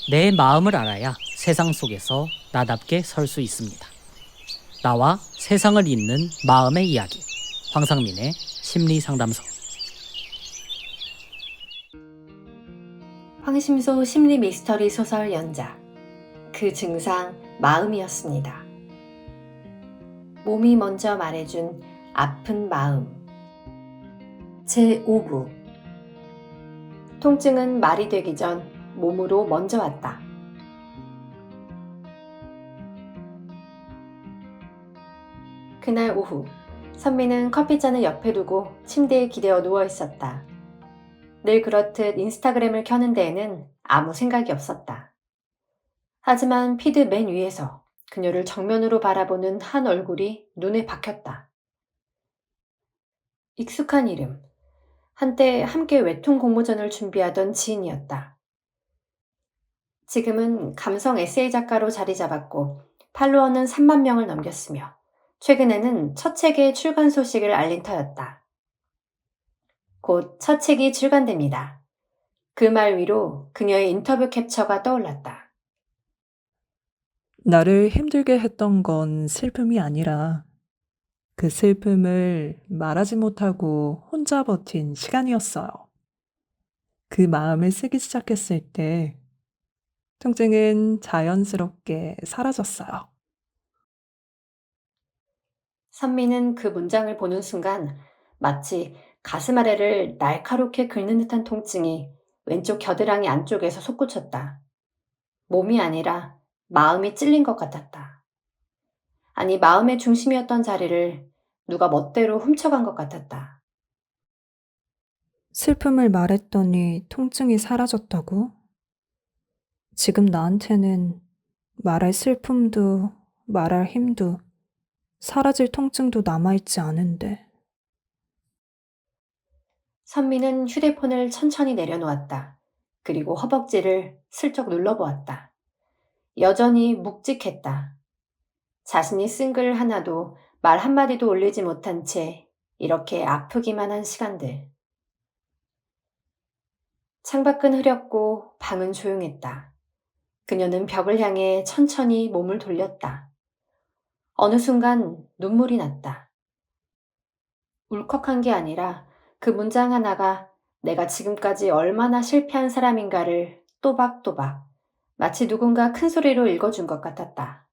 내 마음을 알아야 세상 속에서 나답게 설 수 있습니다. 나와 세상을 잇는 마음의 이야기. 황상민의 심리상담소. 황심소 심리 미스터리 소설 연작. 그 증상 마음이었습니다. 몸이 먼저 말해준 아픈 마음. 제5부. 통증은 말이 되기 전 몸으로 먼저 왔다. 그날 오후, 선미는 커피잔을 옆에 두고 침대에 기대어 누워 있었다. 늘 그렇듯 인스타그램을 켜는 데에는 아무 생각이 없었다. 하지만 피드 맨 위에서 그녀를 정면으로 바라보는 한 얼굴이 눈에 박혔다. 익숙한 이름. 한때 함께 웹툰 공모전을 준비하던 지인이었다. 지금은 감성 에세이 작가로 자리 잡았고 팔로워는 3만 명을 넘겼으며 최근에는 첫 책의 출간 소식을 알린 터였다. 곧 첫 책이 출간됩니다. 그 말 위로 그녀의 인터뷰 캡처가 떠올랐다. 나를 힘들게 했던 건 슬픔이 아니라 그 슬픔을 말하지 못하고 혼자 버틴 시간이었어요. 그 마음을 쓰기 시작했을 때 통증은 자연스럽게 사라졌어요. 선미는 그 문장을 보는 순간 마치 가슴 아래를 날카롭게 긁는 듯한 통증이 왼쪽 겨드랑이 안쪽에서 솟구쳤다. 몸이 아니라 마음이 찔린 것 같았다. 아니, 마음의 중심이었던 자리를 누가 멋대로 훔쳐간 것 같았다. 슬픔을 말했더니 통증이 사라졌다고? 지금 나한테는 말할 슬픔도 말할 힘도 사라질 통증도 남아있지 않은데. 선미는 휴대폰을 천천히 내려놓았다. 그리고 허벅지를 슬쩍 눌러보았다. 여전히 묵직했다. 자신이 쓴 글 하나도 말 한마디도 올리지 못한 채 이렇게 아프기만 한 시간들. 창밖은 흐렸고 방은 조용했다. 그녀는 벽을 향해 천천히 몸을 돌렸다. 어느 순간 눈물이 났다. 울컥한 게 아니라 그 문장 하나가 내가 지금까지 얼마나 실패한 사람인가를 또박또박 마치 누군가 큰 소리로 읽어준 것 같았다.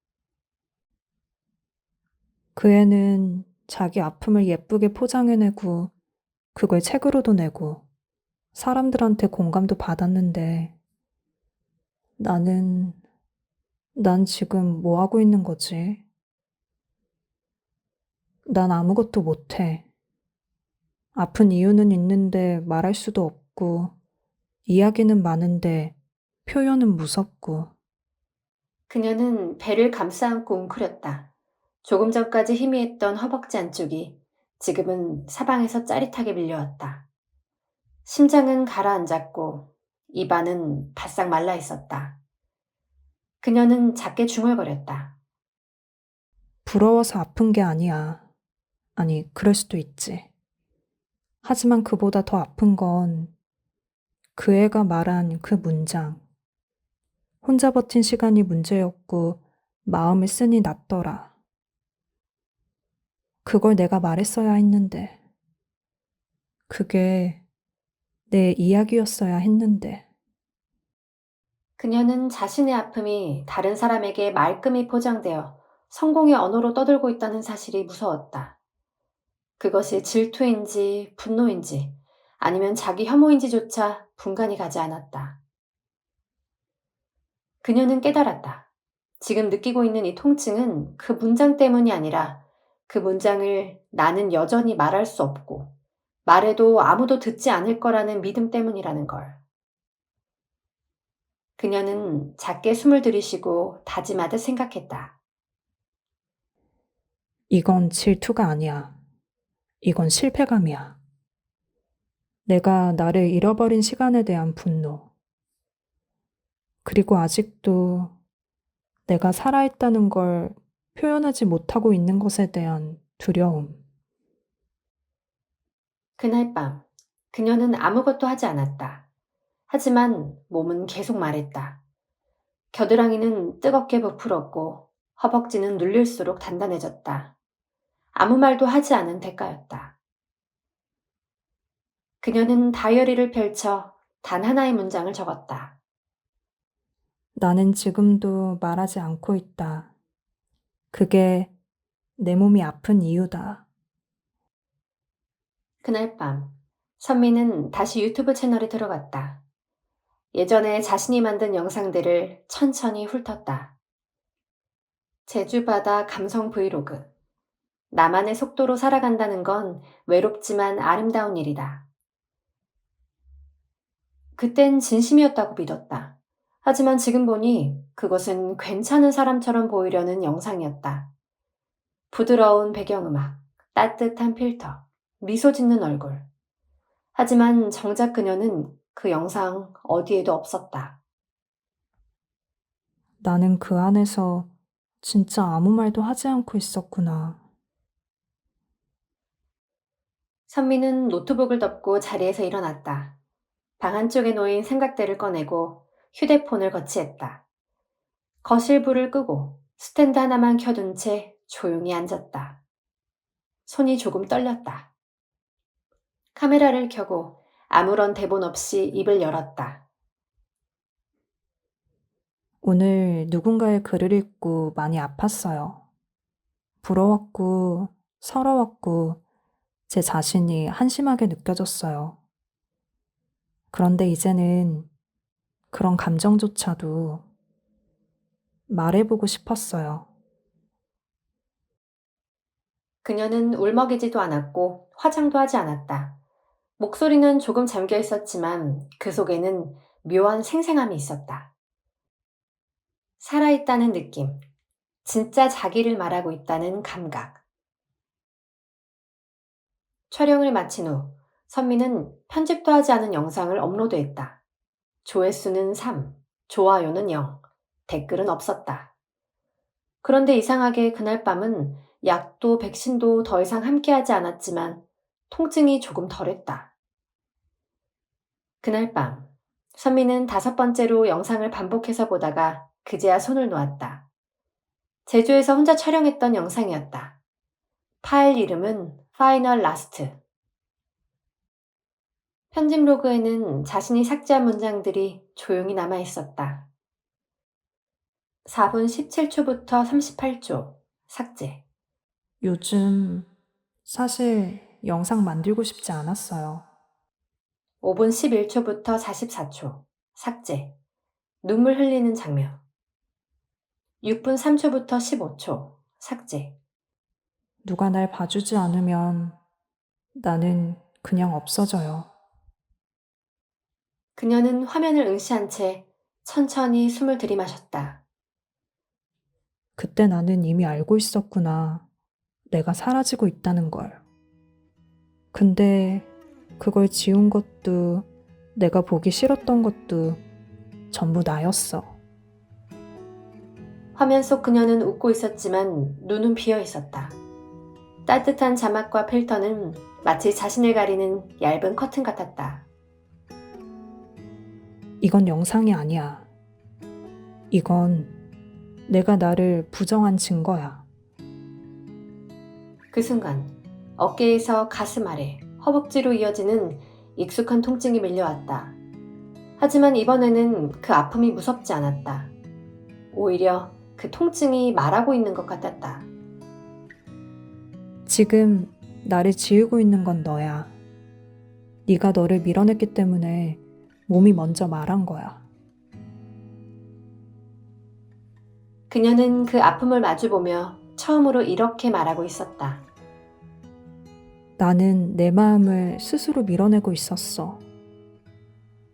그 애는 자기 아픔을 예쁘게 포장해내고 그걸 책으로도 내고 사람들한테 공감도 받았는데 난 지금 뭐 하고 있는 거지? 난 아무것도 못해. 아픈 이유는 있는데 말할 수도 없고, 이야기는 많은데 표현은 무섭고. 그녀는 배를 감싸안고 웅크렸다. 조금 전까지 희미했던 허벅지 안쪽이 지금은 사방에서 짜릿하게 밀려왔다. 심장은 가라앉았고 입안은 바싹 말라 있었다. 그녀는 작게 중얼거렸다. 부러워서 아픈 게 아니야. 아니, 그럴 수도 있지. 하지만 그보다 더 아픈 건 그 애가 말한 그 문장. 혼자 버틴 시간이 문제였고 마음을 쓰니 낫더라. 그걸 내가 말했어야 했는데. 그게 내 이야기였어야 했는데. 그녀는 자신의 아픔이 다른 사람에게 말끔히 포장되어 성공의 언어로 떠들고 있다는 사실이 무서웠다. 그것이 질투인지 분노인지 아니면 자기 혐오인지조차 분간이 가지 않았다. 그녀는 깨달았다. 지금 느끼고 있는 이 통증은 그 문장 때문이 아니라 그 문장을 나는 여전히 말할 수 없고 말해도 아무도 듣지 않을 거라는 믿음 때문이라는 걸. 그녀는 작게 숨을 들이쉬고 다짐하듯 생각했다. 이건 질투가 아니야. 이건 실패감이야. 내가 나를 잃어버린 시간에 대한 분노. 그리고 아직도 내가 살아있다는 걸 표현하지 못하고 있는 것에 대한 두려움. 그날 밤, 그녀는 아무것도 하지 않았다. 하지만 몸은 계속 말했다. 겨드랑이는 뜨겁게 부풀었고 허벅지는 눌릴수록 단단해졌다. 아무 말도 하지 않은 대가였다. 그녀는 다이어리를 펼쳐 단 하나의 문장을 적었다. 나는 지금도 말하지 않고 있다. 그게 내 몸이 아픈 이유다. 그날 밤, 선미는 다시 유튜브 채널에 들어갔다. 예전에 자신이 만든 영상들을 천천히 훑었다. 제주바다 감성 브이로그. 나만의 속도로 살아간다는 건 외롭지만 아름다운 일이다. 그땐 진심이었다고 믿었다. 하지만 지금 보니 그것은 괜찮은 사람처럼 보이려는 영상이었다. 부드러운 배경음악, 따뜻한 필터, 미소 짓는 얼굴. 하지만 정작 그녀는 그 영상 어디에도 없었다. 나는 그 안에서 진짜 아무 말도 하지 않고 있었구나. 선미는 노트북을 덮고 자리에서 일어났다. 방 한쪽에 놓인 생각대를 꺼내고 휴대폰을 거치했다. 거실 불을 끄고 스탠드 하나만 켜둔 채 조용히 앉았다. 손이 조금 떨렸다. 카메라를 켜고 아무런 대본 없이 입을 열었다. 오늘 누군가의 글을 읽고 많이 아팠어요. 부러웠고, 서러웠고, 제 자신이 한심하게 느껴졌어요. 그런데 이제는 그런 감정조차도 말해보고 싶었어요. 그녀는 울먹이지도 않았고 화장도 하지 않았다. 목소리는 조금 잠겨 있었지만 그 속에는 묘한 생생함이 있었다. 살아있다는 느낌, 진짜 자기를 말하고 있다는 감각. 촬영을 마친 후 선미는 편집도 하지 않은 영상을 업로드했다. 조회수는 3, 좋아요는 0, 댓글은 없었다. 그런데 이상하게 그날 밤은 약도 백신도 더 이상 함께하지 않았지만 통증이 조금 덜했다. 그날 밤, 선미는 5번째로 영상을 반복해서 보다가 그제야 손을 놓았다. 제주에서 혼자 촬영했던 영상이었다. 파일 이름은 파이널 라스트. 편집 로그에는 자신이 삭제한 문장들이 조용히 남아 있었다. 4분 17초부터 38초, 삭제. 요즘 사실 영상 만들고 싶지 않았어요. 5분 11초부터 44초, 삭제. 눈물 흘리는 장면. 6분 3초부터 15초, 삭제. 누가 날 봐주지 않으면 나는 그냥 없어져요. 그녀는 화면을 응시한 채 천천히 숨을 들이마셨다. 그때 나는 이미 알고 있었구나. 내가 사라지고 있다는 걸. 근데 그걸 지운 것도 내가 보기 싫었던 것도 전부 나였어. 화면 속 그녀는 웃고 있었지만 눈은 비어 있었다. 따뜻한 자막과 필터는 마치 자신을 가리는 얇은 커튼 같았다. 이건 영상이 아니야. 이건 내가 나를 부정한 증거야. 그 순간 어깨에서 가슴 아래, 허벅지로 이어지는 익숙한 통증이 밀려왔다. 하지만 이번에는 그 아픔이 무섭지 않았다. 오히려 그 통증이 말하고 있는 것 같았다. 지금 나를 지우고 있는 건 너야. 네가 너를 밀어냈기 때문에 몸이 먼저 말한 거야. 그녀는 그 아픔을 마주보며 처음으로 이렇게 말하고 있었다. 나는 내 마음을 스스로 밀어내고 있었어.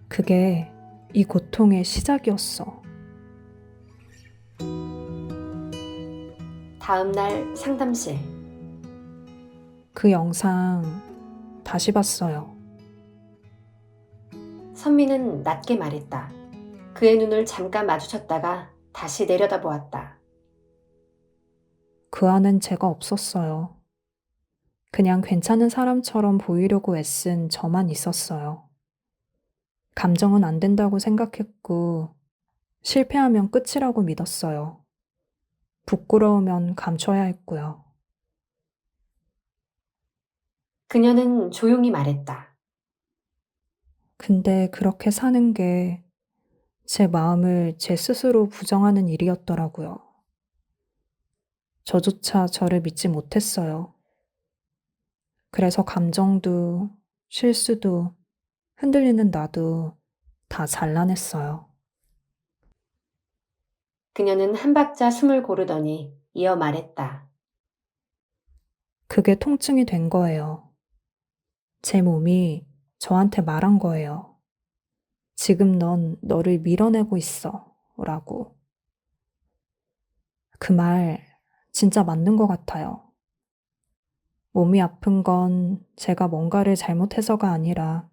그게 이 고통의 시작이었어. 다음 날 상담실. 그 영상 다시 봤어요. 선미는 낮게 말했다. 그의 눈을 잠깐 마주쳤다가 다시 내려다보았다. 그 안엔 제가 없었어요. 그냥 괜찮은 사람처럼 보이려고 애쓴 저만 있었어요. 감정은 안 된다고 생각했고, 실패하면 끝이라고 믿었어요. 부끄러우면 감춰야 했고요. 그녀는 조용히 말했다. 근데 그렇게 사는 게 제 마음을 제 스스로 부정하는 일이었더라고요. 저조차 저를 믿지 못했어요. 그래서 감정도, 실수도, 흔들리는 나도 다 잘라냈어요. 그녀는 한 박자 숨을 고르더니 이어 말했다. 그게 통증이 된 거예요. 제 몸이 저한테 말한 거예요. 지금 넌 너를 밀어내고 있어. 라고. 그 말 진짜 맞는 것 같아요. 몸이 아픈 건 제가 뭔가를 잘못해서가 아니라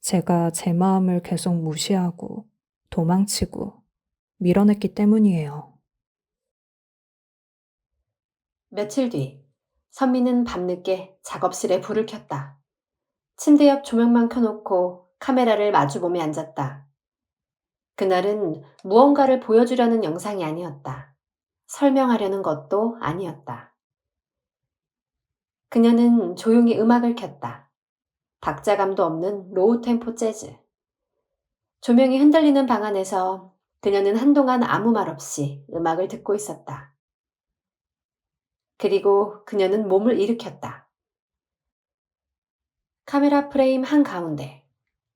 제가 제 마음을 계속 무시하고 도망치고 밀어냈기 때문이에요. 며칠 뒤, 선미는 밤늦게 작업실에 불을 켰다. 침대 옆 조명만 켜놓고 카메라를 마주보며 앉았다. 그날은 무언가를 보여주려는 영상이 아니었다. 설명하려는 것도 아니었다. 그녀는 조용히 음악을 켰다. 박자감도 없는 로우 템포 재즈. 조명이 흔들리는 방 안에서 그녀는 한동안 아무 말 없이 음악을 듣고 있었다. 그리고 그녀는 몸을 일으켰다. 카메라 프레임 한가운데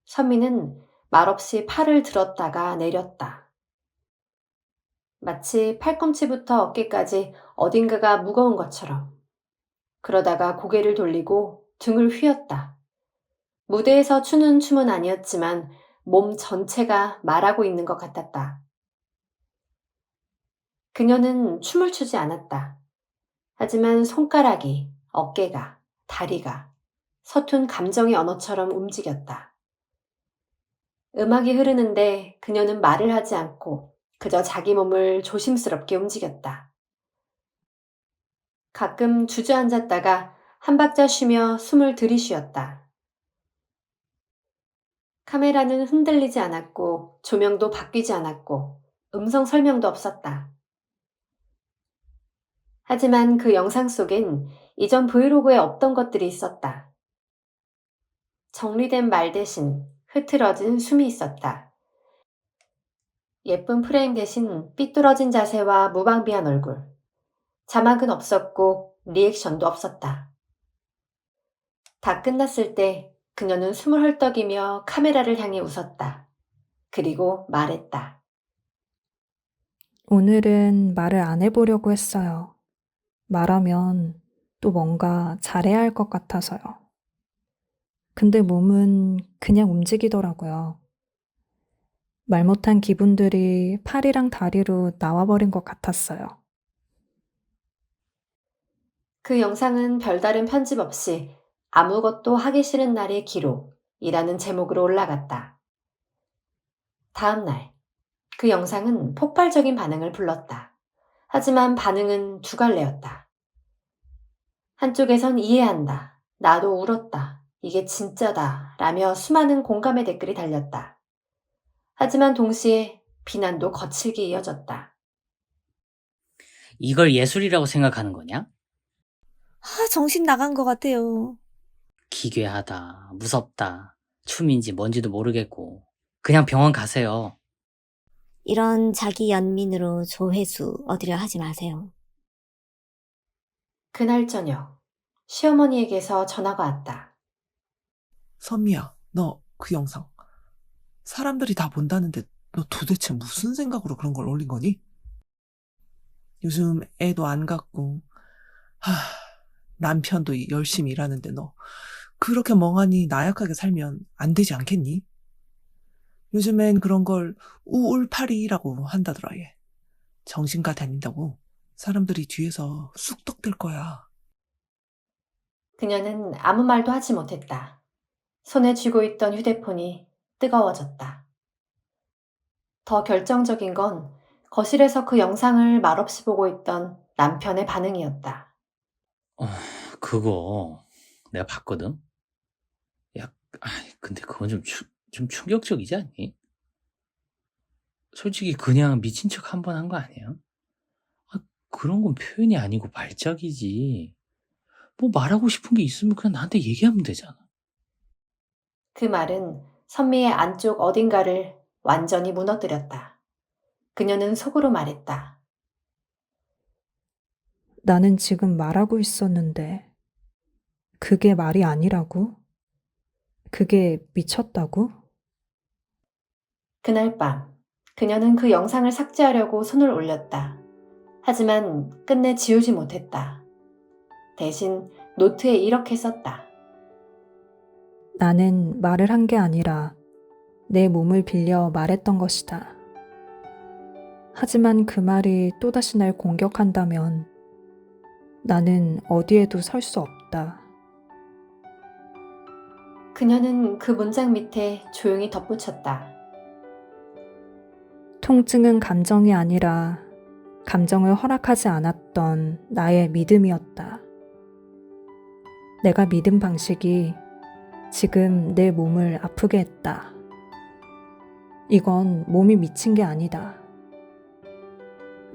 선미는 말없이 팔을 들었다가 내렸다. 마치 팔꿈치부터 어깨까지 어딘가가 무거운 것처럼. 그러다가 고개를 돌리고 등을 휘었다. 무대에서 추는 춤은 아니었지만 몸 전체가 말하고 있는 것 같았다. 그녀는 춤을 추지 않았다. 하지만 손가락이, 어깨가, 다리가 서툰 감정의 언어처럼 움직였다. 음악이 흐르는데 그녀는 말을 하지 않고 그저 자기 몸을 조심스럽게 움직였다. 가끔 주저앉았다가 한 박자 쉬며 숨을 들이쉬었다. 카메라는 흔들리지 않았고 조명도 바뀌지 않았고 음성 설명도 없었다. 하지만 그 영상 속엔 이전 브이로그에 없던 것들이 있었다. 정리된 말 대신 흐트러진 숨이 있었다. 예쁜 프레임 대신 삐뚤어진 자세와 무방비한 얼굴. 자막은 없었고 리액션도 없었다. 다 끝났을 때 그녀는 숨을 헐떡이며 카메라를 향해 웃었다. 그리고 말했다. 오늘은 말을 안 해보려고 했어요. 말하면 또 뭔가 잘해야 할 것 같아서요. 근데 몸은 그냥 움직이더라고요. 말 못한 기분들이 팔이랑 다리로 나와버린 것 같았어요. 그 영상은 별다른 편집 없이 아무것도 하기 싫은 날의 기록이라는 제목으로 올라갔다. 다음 날, 그 영상은 폭발적인 반응을 불렀다. 하지만 반응은 두 갈래였다. 한쪽에선 이해한다. 나도 울었다. 이게 진짜다. 라며 수많은 공감의 댓글이 달렸다. 하지만 동시에 비난도 거칠게 이어졌다. 이걸 예술이라고 생각하는 거냐? 정신 나간 것 같아요. 기괴하다, 무섭다, 춤인지 뭔지도 모르겠고. 그냥 병원 가세요. 이런 자기 연민으로 조회수 얻으려 하지 마세요. 그날 저녁, 시어머니에게서 전화가 왔다. 선미야, 너 그 영상 사람들이 다 본다는데 너 도대체 무슨 생각으로 그런 걸 올린 거니? 요즘 애도 안 갖고 남편도 열심히 일하는데 너 그렇게 멍하니 나약하게 살면 안 되지 않겠니? 요즘엔 그런 걸 우울파리라고 한다더라 얘. 정신과 다닌다고 사람들이 뒤에서 쑥덕댈 거야. 그녀는 아무 말도 하지 못했다. 손에 쥐고 있던 휴대폰이 뜨거워졌다. 더 결정적인 건 거실에서 그 영상을 말없이 보고 있던 남편의 반응이었다. 그거 내가 봤거든? 야, 근데 그건 좀 충격적이지 않니? 솔직히 그냥 미친 척 한 번 한 거 아니야? 아, 그런 건 표현이 아니고 발작이지. 뭐 말하고 싶은 게 있으면 그냥 나한테 얘기하면 되잖아. 그 말은 선미의 안쪽 어딘가를 완전히 무너뜨렸다. 그녀는 속으로 말했다. 나는 지금 말하고 있었는데, 그게 말이 아니라고? 그게 미쳤다고? 그날 밤, 그녀는 그 영상을 삭제하려고 손을 올렸다. 하지만 끝내 지우지 못했다. 대신 노트에 이렇게 썼다. 나는 말을 한 게 아니라 내 몸을 빌려 말했던 것이다. 하지만 그 말이 또다시 날 공격한다면 나는 어디에도 설 수 없다. 그녀는 그 문장 밑에 조용히 덧붙였다. 통증은 감정이 아니라 감정을 허락하지 않았던 나의 믿음이었다. 내가 믿은 방식이 지금 내 몸을 아프게 했다. 이건 몸이 미친 게 아니다.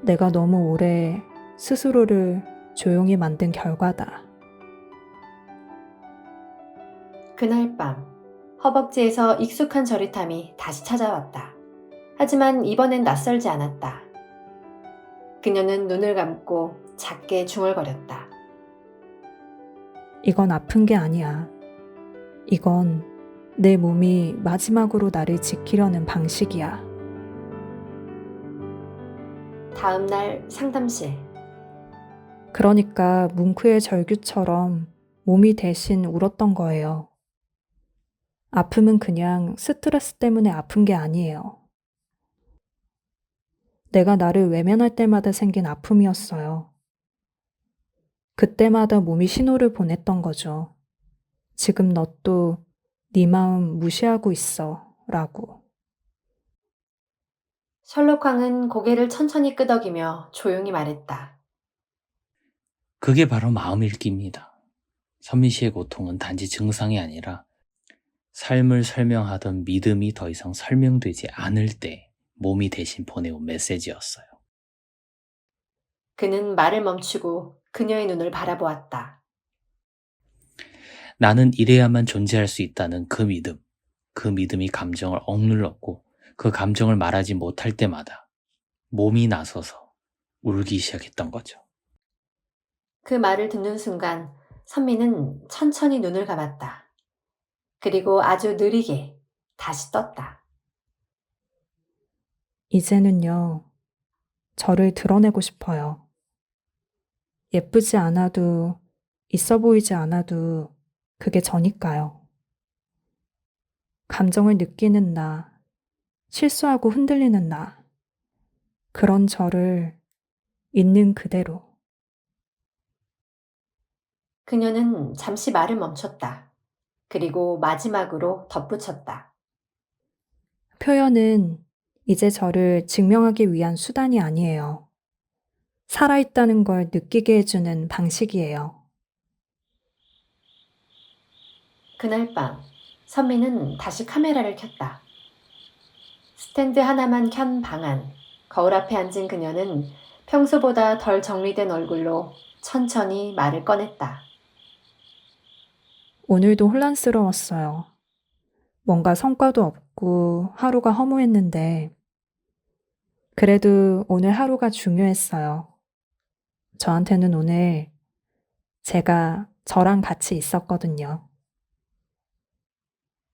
내가 너무 오래 스스로를 조용히 만든 결과다. 그날 밤, 허벅지에서 익숙한 저릿함이 다시 찾아왔다. 하지만 이번엔 낯설지 않았다. 그녀는 눈을 감고 작게 중얼거렸다. 이건 아픈 게 아니야. 이건 내 몸이 마지막으로 나를 지키려는 방식이야. 다음 날 상담실. 그러니까 뭉크의 절규처럼 몸이 대신 울었던 거예요. 아픔은 그냥 스트레스 때문에 아픈 게 아니에요. 내가 나를 외면할 때마다 생긴 아픔이었어요. 그때마다 몸이 신호를 보냈던 거죠. 지금 너 또 네 마음 무시하고 있어 라고. 셜록 황은 고개를 천천히 끄덕이며 조용히 말했다. 그게 바로 마음 읽기입니다. 선미 씨의 고통은 단지 증상이 아니라 삶을 설명하던 믿음이 더 이상 설명되지 않을 때 몸이 대신 보내온 메시지였어요. 그는 말을 멈추고 그녀의 눈을 바라보았다. 나는 이래야만 존재할 수 있다는 그 믿음이 감정을 억눌렀고 그 감정을 말하지 못할 때마다 몸이 나서서 울기 시작했던 거죠. 그 말을 듣는 순간 선미는 천천히 눈을 감았다. 그리고 아주 느리게 다시 떴다. 이제는요, 저를 드러내고 싶어요. 예쁘지 않아도, 있어 보이지 않아도 그게 저니까요. 감정을 느끼는 나, 실수하고 흔들리는 나, 그런 저를 있는 그대로. 그녀는 잠시 말을 멈췄다. 그리고 마지막으로 덧붙였다. 표현은 이제 저를 증명하기 위한 수단이 아니에요. 살아있다는 걸 느끼게 해주는 방식이에요. 그날 밤, 선미는 다시 카메라를 켰다. 스탠드 하나만 켠 방 안, 거울 앞에 앉은 그녀는 평소보다 덜 정리된 얼굴로 천천히 말을 꺼냈다. 오늘도 혼란스러웠어요. 뭔가 성과도 없고 하루가 허무했는데, 그래도 오늘 하루가 중요했어요. 저한테는 오늘 제가 저랑 같이 있었거든요.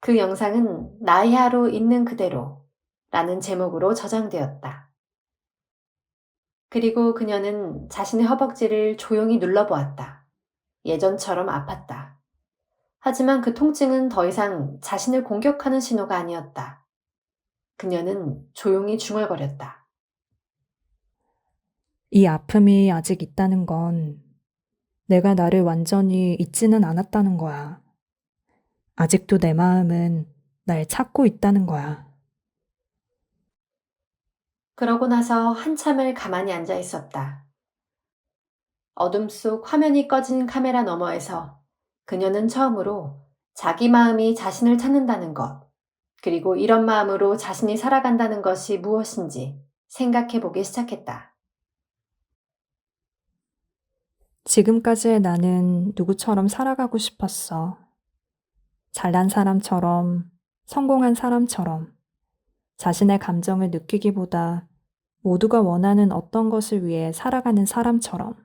그 영상은 나의 하루 있는 그대로 라는 제목으로 저장되었다. 그리고 그녀는 자신의 허벅지를 조용히 눌러보았다. 예전처럼 아팠다. 하지만 그 통증은 더 이상 자신을 공격하는 신호가 아니었다. 그녀는 조용히 중얼거렸다. 이 아픔이 아직 있다는 건 내가 나를 완전히 잊지는 않았다는 거야. 아직도 내 마음은 날 찾고 있다는 거야. 그러고 나서 한참을 가만히 앉아 있었다. 어둠 속 화면이 꺼진 카메라 너머에서 그녀는 처음으로 자기 마음이 자신을 찾는다는 것, 그리고 이런 마음으로 자신이 살아간다는 것이 무엇인지 생각해 보기 시작했다. 지금까지의 나는 누구처럼 살아가고 싶었어. 잘난 사람처럼, 성공한 사람처럼, 자신의 감정을 느끼기보다 모두가 원하는 어떤 것을 위해 살아가는 사람처럼.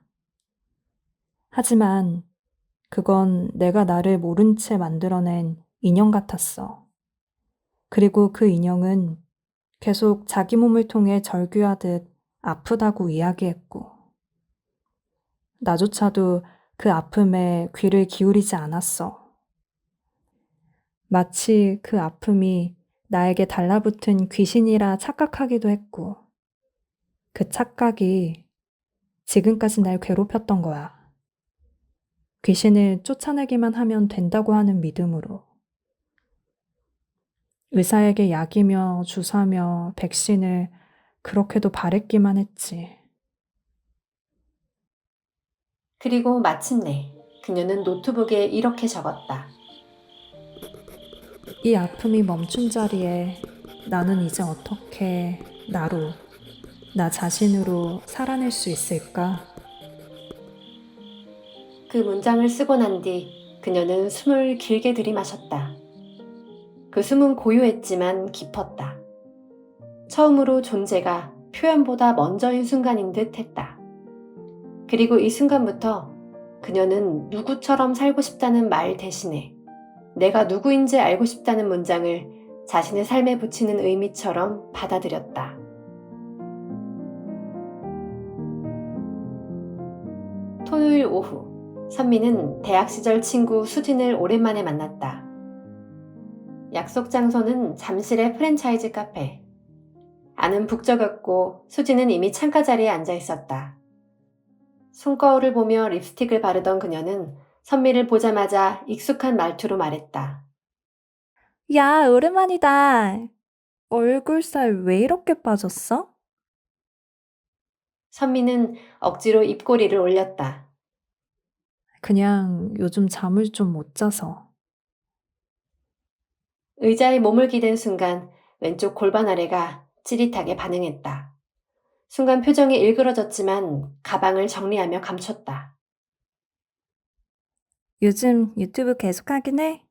하지만 그건 내가 나를 모른 채 만들어낸 인형 같았어. 그리고 그 인형은 계속 자기 몸을 통해 절규하듯 아프다고 이야기했고, 나조차도 그 아픔에 귀를 기울이지 않았어. 마치 그 아픔이 나에게 달라붙은 귀신이라 착각하기도 했고, 그 착각이 지금까지 날 괴롭혔던 거야. 귀신을 쫓아내기만 하면 된다고 하는 믿음으로. 의사에게 약이며 주사며 백신을 그렇게도 바랬기만 했지. 그리고 마침내 그녀는 노트북에 이렇게 적었다. 이 아픔이 멈춘 자리에 나는 이제 어떻게 나로, 나 자신으로 살아낼 수 있을까? 그 문장을 쓰고 난 뒤 그녀는 숨을 길게 들이마셨다. 그 숨은 고요했지만 깊었다. 처음으로 존재가 표현보다 먼저인 순간인 듯 했다. 그리고 이 순간부터 그녀는 누구처럼 살고 싶다는 말 대신에 내가 누구인지 알고 싶다는 문장을 자신의 삶에 붙이는 의미처럼 받아들였다. 토요일 오후, 선미는 대학 시절 친구 수진을 오랜만에 만났다. 약속 장소는 잠실의 프랜차이즈 카페. 안은 북적였고 수진은 이미 창가 자리에 앉아 있었다. 손거울을 보며 립스틱을 바르던 그녀는 선미를 보자마자 익숙한 말투로 말했다. 야, 오랜만이다. 얼굴살 왜 이렇게 빠졌어? 선미는 억지로 입꼬리를 올렸다. 그냥 요즘 잠을 좀 못 자서. 의자에 몸을 기댄 순간 왼쪽 골반 아래가 찌릿하게 반응했다. 순간 표정이 일그러졌지만 가방을 정리하며 감췄다. 요즘 유튜브 계속 하긴 해?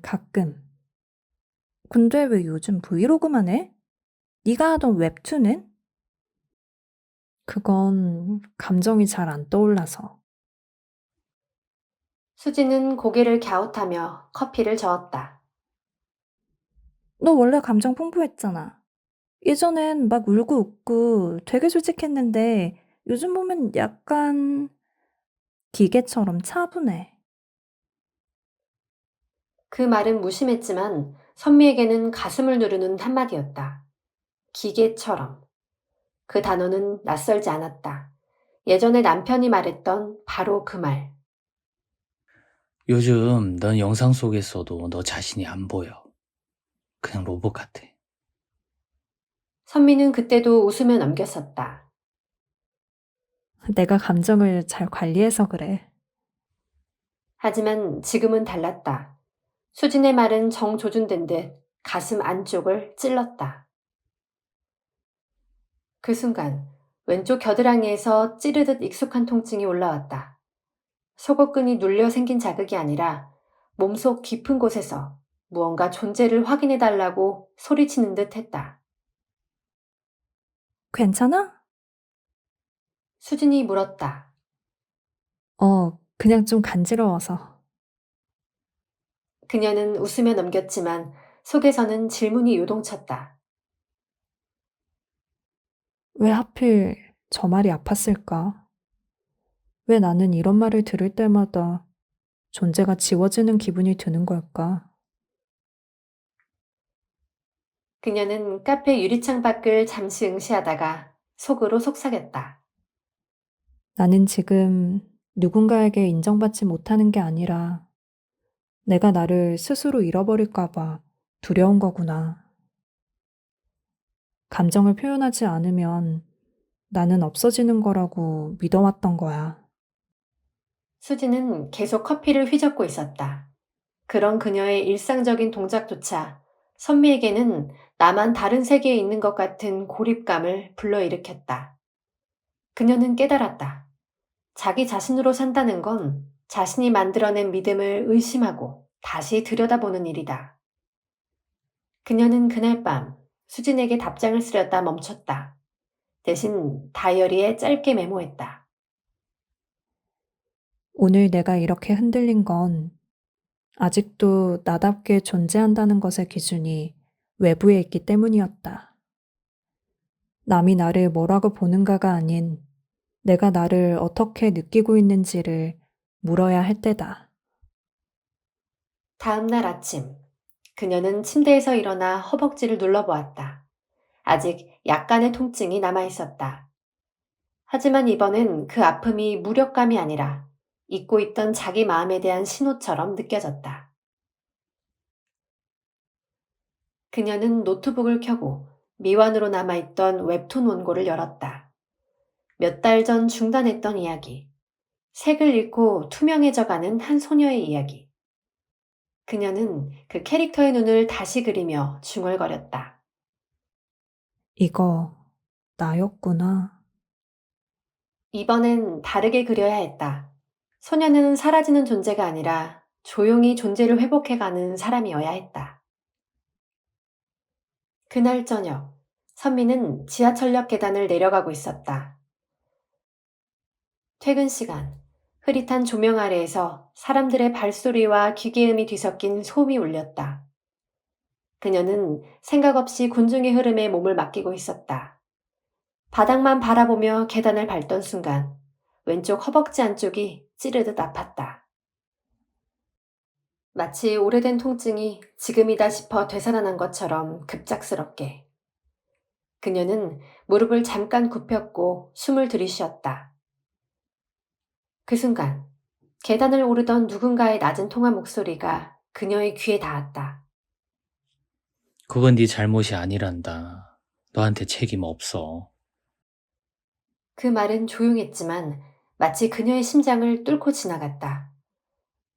가끔. 근데 왜 요즘 브이로그만 해? 네가 하던 웹툰은? 그건 감정이 잘 안 떠올라서. 수지는 고개를 갸웃하며 커피를 저었다. 너 원래 감정 풍부했잖아. 예전엔 막 울고 웃고 되게 솔직했는데 요즘 보면 약간 기계처럼 차분해. 그 말은 무심했지만 선미에게는 가슴을 누르는 한마디였다. 기계처럼. 그 단어는 낯설지 않았다. 예전에 남편이 말했던 바로 그 말. 요즘 넌 영상 속에서도 너 자신이 안 보여. 그냥 로봇 같아. 선미는 그때도 웃으며 넘겼었다. 내가 감정을 잘 관리해서 그래. 하지만 지금은 달랐다. 수진의 말은 정조준된 듯 가슴 안쪽을 찔렀다. 그 순간 왼쪽 겨드랑이에서 찌르듯 익숙한 통증이 올라왔다. 속옷끈이 눌려 생긴 자극이 아니라 몸속 깊은 곳에서 무언가 존재를 확인해달라고 소리치는 듯 했다. 괜찮아? 수진이 물었다. 그냥 좀 간지러워서. 그녀는 웃으며 넘겼지만 속에서는 질문이 요동쳤다. 왜 하필 저 말이 아팠을까? 왜 나는 이런 말을 들을 때마다 존재가 지워지는 기분이 드는 걸까? 그녀는 카페 유리창 밖을 잠시 응시하다가 속으로 속삭였다. 나는 지금 누군가에게 인정받지 못하는 게 아니라 내가 나를 스스로 잃어버릴까봐 두려운 거구나. 감정을 표현하지 않으면 나는 없어지는 거라고 믿어왔던 거야. 수지는 계속 커피를 휘젓고 있었다. 그런 그녀의 일상적인 동작조차 선미에게는 나만 다른 세계에 있는 것 같은 고립감을 불러일으켰다. 그녀는 깨달았다. 자기 자신으로 산다는 건 자신이 만들어낸 믿음을 의심하고 다시 들여다보는 일이다. 그녀는 그날 밤 수진에게 답장을 쓰려다 멈췄다. 대신 다이어리에 짧게 메모했다. 오늘 내가 이렇게 흔들린 건 아직도 나답게 존재한다는 것의 기준이 외부에 있기 때문이었다. 남이 나를 뭐라고 보는가가 아닌 내가 나를 어떻게 느끼고 있는지를 물어야 할 때다. 다음 날 아침, 그녀는 침대에서 일어나 허벅지를 눌러보았다. 아직 약간의 통증이 남아있었다. 하지만 이번엔 그 아픔이 무력감이 아니라 잊고 있던 자기 마음에 대한 신호처럼 느껴졌다. 그녀는 노트북을 켜고 미완으로 남아있던 웹툰 원고를 열었다. 몇 달 전 중단했던 이야기. 색을 잃고 투명해져가는 한 소녀의 이야기. 그녀는 그 캐릭터의 눈을 다시 그리며 중얼거렸다. 이거 나였구나. 이번엔 다르게 그려야 했다. 소녀는 사라지는 존재가 아니라 조용히 존재를 회복해가는 사람이어야 했다. 그날 저녁, 선미는 지하철역 계단을 내려가고 있었다. 퇴근 시간, 흐릿한 조명 아래에서 사람들의 발소리와 기계음이 뒤섞인 소음이 울렸다. 그녀는 생각 없이 군중의 흐름에 몸을 맡기고 있었다. 바닥만 바라보며 계단을 밟던 순간 왼쪽 허벅지 안쪽이 찌르듯 아팠다. 마치 오래된 통증이 지금이다 싶어 되살아난 것처럼 급작스럽게. 그녀는 무릎을 잠깐 굽혔고 숨을 들이쉬었다. 그 순간 계단을 오르던 누군가의 낮은 통화 목소리가 그녀의 귀에 닿았다. 그건 네 잘못이 아니란다. 너한테 책임 없어. 그 말은 조용했지만 마치 그녀의 심장을 뚫고 지나갔다.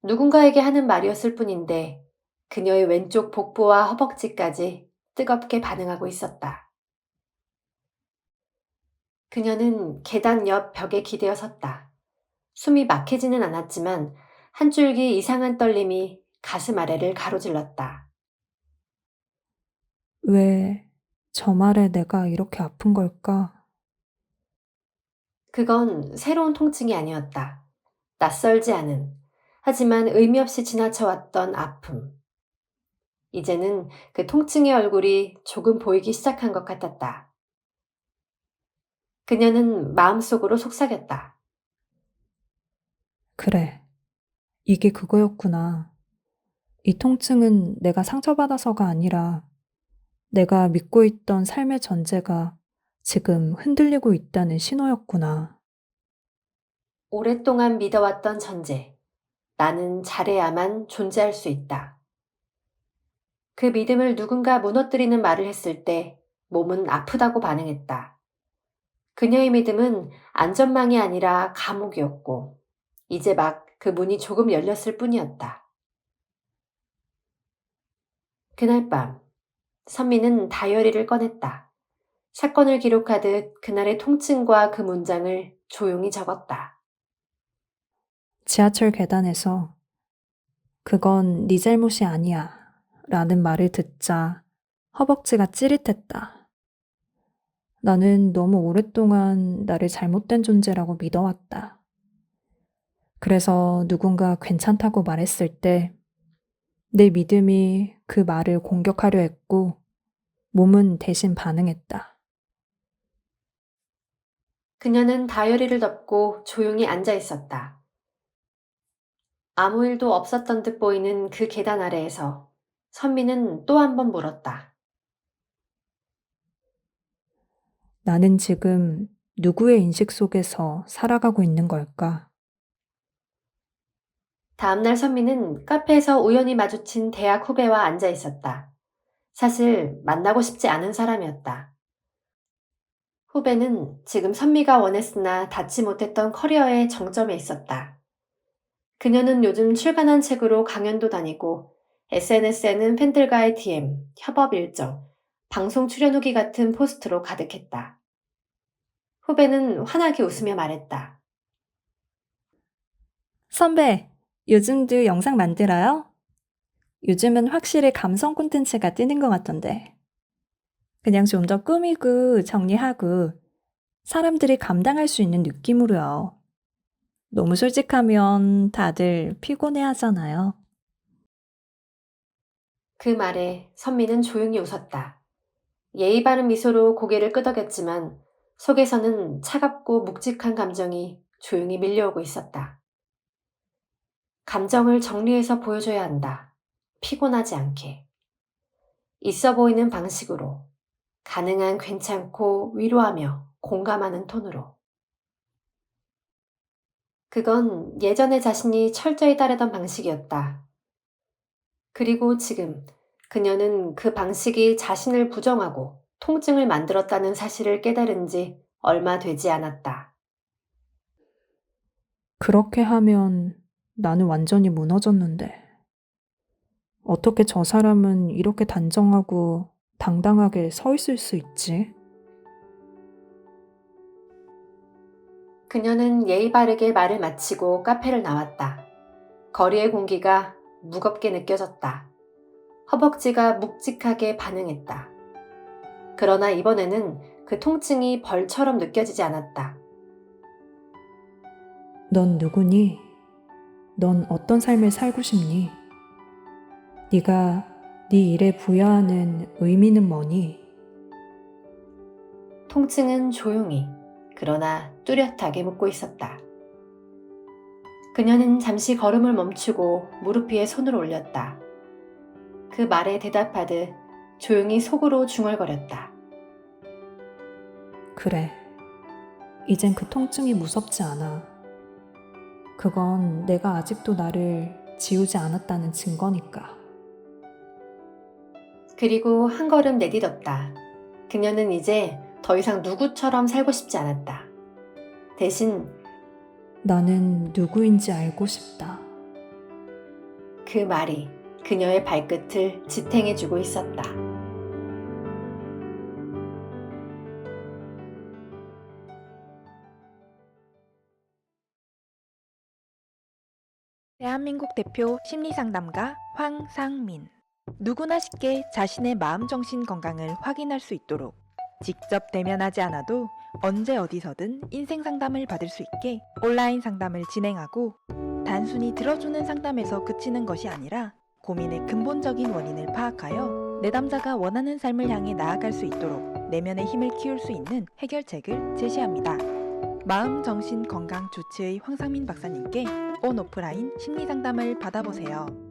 누군가에게 하는 말이었을 뿐인데 그녀의 왼쪽 복부와 허벅지까지 뜨겁게 반응하고 있었다. 그녀는 계단 옆 벽에 기대어 섰다. 숨이 막히지는 않았지만 한 줄기 이상한 떨림이 가슴 아래를 가로질렀다. 왜 저 말에 내가 이렇게 아픈 걸까? 그건 새로운 통증이 아니었다. 낯설지 않은, 하지만 의미 없이 지나쳐왔던 아픔. 이제는 그 통증의 얼굴이 조금 보이기 시작한 것 같았다. 그녀는 마음속으로 속삭였다. 그래, 이게 그거였구나. 이 통증은 내가 상처받아서가 아니라 내가 믿고 있던 삶의 전제가 지금 흔들리고 있다는 신호였구나. 오랫동안 믿어왔던 전제. 나는 잘해야만 존재할 수 있다. 그 믿음을 누군가 무너뜨리는 말을 했을 때 몸은 아프다고 반응했다. 그녀의 믿음은 안전망이 아니라 감옥이었고, 이제 막 그 문이 조금 열렸을 뿐이었다. 그날 밤, 선미는 다이어리를 꺼냈다. 사건을 기록하듯 그날의 통증과 그 문장을 조용히 적었다. 지하철 계단에서 그건 네 잘못이 아니야 라는 말을 듣자 허벅지가 찌릿했다. 나는 너무 오랫동안 나를 잘못된 존재라고 믿어왔다. 그래서 누군가 괜찮다고 말했을 때 내 믿음이 그 말을 공격하려 했고 몸은 대신 반응했다. 그녀는 다이어리를 덮고 조용히 앉아 있었다. 아무 일도 없었던 듯 보이는 그 계단 아래에서 선미는 또 한 번 물었다. 나는 지금 누구의 인식 속에서 살아가고 있는 걸까? 다음날 선미는 카페에서 우연히 마주친 대학 후배와 앉아 있었다. 사실 만나고 싶지 않은 사람이었다. 후배는 지금 선미가 원했으나 닿지 못했던 커리어의 정점에 있었다. 그녀는 요즘 출간한 책으로 강연도 다니고 SNS에는 팬들과의 DM, 협업 일정, 방송 출연 후기 같은 포스트로 가득했다. 후배는 환하게 웃으며 말했다. 선배, 요즘도 영상 만들어요? 요즘은 확실히 감성 콘텐츠가 뜨는 것 같던데. 그냥 좀 더 꾸미고 정리하고 사람들이 감당할 수 있는 느낌으로요. 너무 솔직하면 다들 피곤해 하잖아요. 그 말에 선미는 조용히 웃었다. 예의 바른 미소로 고개를 끄덕였지만 속에서는 차갑고 묵직한 감정이 조용히 밀려오고 있었다. 감정을 정리해서 보여줘야 한다. 피곤하지 않게. 있어 보이는 방식으로. 가능한 괜찮고 위로하며 공감하는 톤으로. 그건 예전의 자신이 철저히 따르던 방식이었다. 그리고 지금 그녀는 그 방식이 자신을 부정하고 통증을 만들었다는 사실을 깨달은 지 얼마 되지 않았다. 그렇게 하면 나는 완전히 무너졌는데. 어떻게 저 사람은 이렇게 단정하고 당당하게 서 있을 수 있지? 그녀는 예의 바르게 말을 마치고 카페를 나왔다. 거리의 공기가 무겁게 느껴졌다. 허벅지가 묵직하게 반응했다. 그러나 이번에는 그 통증이 벌처럼 느껴지지 않았다. 넌 누구니? 넌 어떤 삶을 살고 싶니? 네가 네 일에 부여하는 의미는 뭐니? 통증은 조용히, 그러나 뚜렷하게 묻고 있었다. 그녀는 잠시 걸음을 멈추고 무릎 위에 손을 올렸다. 그 말에 대답하듯 조용히 속으로 중얼거렸다. 그래. 이젠 그 통증이 무섭지 않아. 그건 내가 아직도 나를 지우지 않았다는 증거니까. 그리고 한 걸음 내딛었다. 그녀는 이제 더 이상 누구처럼 살고 싶지 않았다. 대신 나는 누구인지 알고 싶다. 그 말이 그녀의 발끝을 지탱해주고 있었다. 대한민국 대표 심리상담가 황상민. 누구나 쉽게 자신의 마음 정신 건강을 확인할 수 있도록 직접 대면하지 않아도 언제 어디서든 인생 상담을 받을 수 있게 온라인 상담을 진행하고 단순히 들어주는 상담에서 그치는 것이 아니라 고민의 근본적인 원인을 파악하여 내담자가 원하는 삶을 향해 나아갈 수 있도록 내면의 힘을 키울 수 있는 해결책을 제시합니다. 마음 정신 건강 조치의 황상민 박사님께 온 오프라인 심리 상담을 받아보세요.